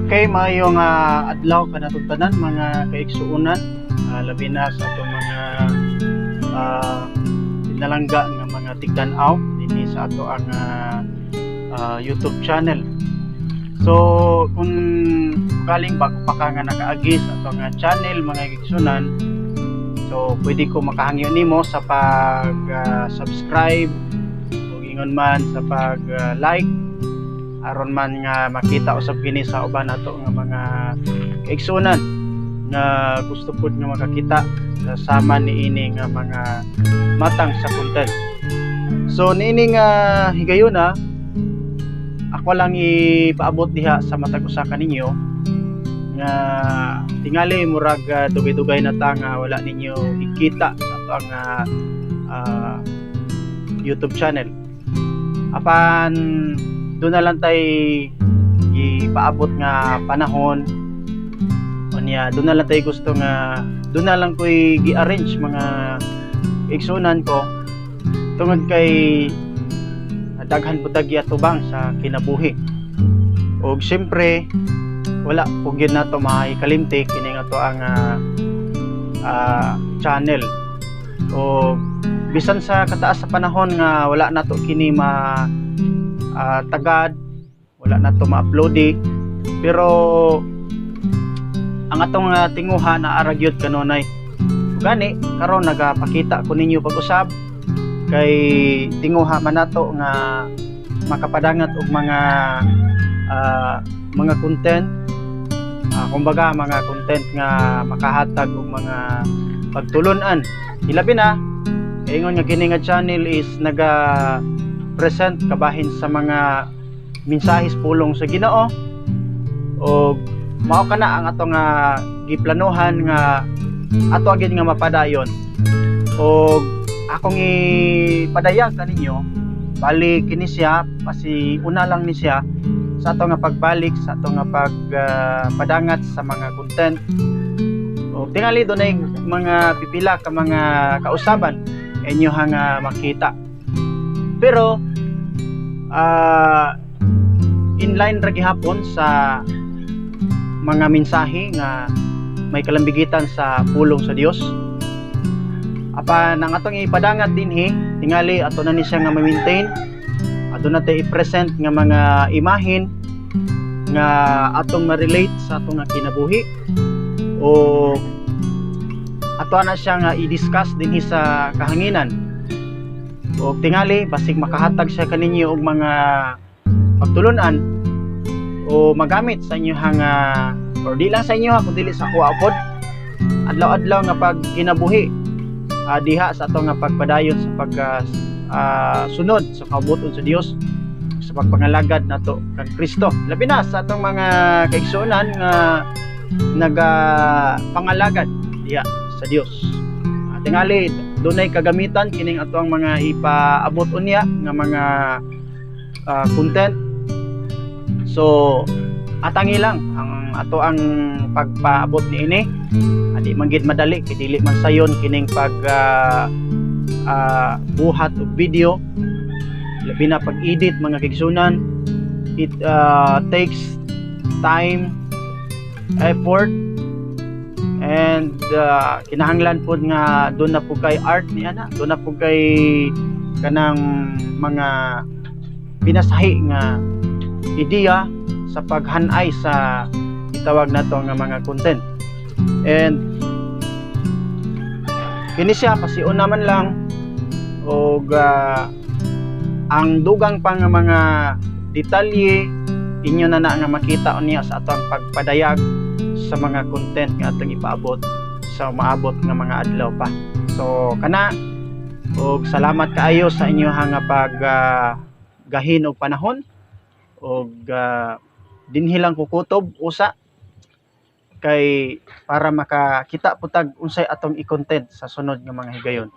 Okay, maayong adlaw kanatong tanan mga kaigsuonan, labi na sa atong mga pinalangga nga mga tigdan-aw dinhi sa ato ang YouTube channel. So kung galing bago pa ka nga nakaagi sa ato nga channel mga kaigsuonan, so pwede ko makahangyo nimo sa pag subscribe ug ingon man sa pag like aron man nga makita usab kini sa uban nato nga mga kaigsuonan nga gusto pud nga makakita sama niini nga mga matang sa content. So niini nga higayuna ako lang ipaabot diha sa matag usa ka ninyo nga tingali murag dugay-dugay na ta nga wala ninyo ikita sa ato ang YouTube channel. Apan doon na lang tayo ipaabot nga panahon o niya, doon na lang tayo gusto nga doon na lang ko i-arrange mga igsunan ko tungod kay daghan po tagi atubang sa kinabuhi o siyempre wala po gyud nato maikalimti kini nga to ang channel o bisan sa kataas sa panahon nga wala nato kini tagad, wala na to ma-upload pero ang atong tinguha na aragyod kanunay gani karon nagapakita ko ninyo pag-usab kay tinguha man nato nga makapadangat og mga content kumbaga mga content nga makahatag og mga pagtulon-an ilabi na ingon nga kini nga channel is present kabahin sa mga mensahis pulong sa Ginoo o mao kana ang ato nga giplanuhan nga ato agad nga mapadayon o akong ipadayag kaninyo bali kini siya pasi una lang ni siya sa ato nga pagbalik sa ato nga pagpadangat sa mga content o tingali dunay mga pipila ka mga kausaban inyo nga makita pero inline ra gihapon sa mga mensahe nga may kalambigitan sa pulong sa Dios apan ang atong ipadangat dinhi tingali ato na ni siya nga ma-maintain ato na tay i-present nga mga imahen nga atong ma-relate sa atong nga kinabuhi o ato na siya nga i-discuss dinhi sa kahanginan o tingali basig makahatag siya kaninyo og mga pagtulunan o magamit sa inyo or di lang sa inyo kundi sa ako apod adlaw-adlaw nga pag kinabuhi diha sa ato nga pagpadayon sa pag sunod sa kabuton sa Dios sa pagpangalagad nato kang Kristo labi na sa atong mga kaigsuonan nga pangalagad diha sa Dios tingali dunay kagamitan kining ato ang mga ipaabot unya nga mga content so atangi lang ang ato ang pagpaabot niini adi man gid madali kay dili man sayon kining pag buhat og video labi na pag-edit mga kaigsuonan it takes time effort and kinahanglan po nga doon na po kay art ni ana doon na po kay kanang mga pinasahi nga ideya sa paghanay sa itawag nato nga mga content and kini siya pasiun naman lang og ang dugang pa nga mga detalye inyo na nga makita niya sa atong pagpadayag sa mga content nga atong ipaabot sa maabot nga mga adlaw pa so kana og salamat kaayo sa inyo nga pag gahin og panahon og dinhi lang kukutob usa kay para makakita putag unsay atong i-content sa sunod nga mga higayon.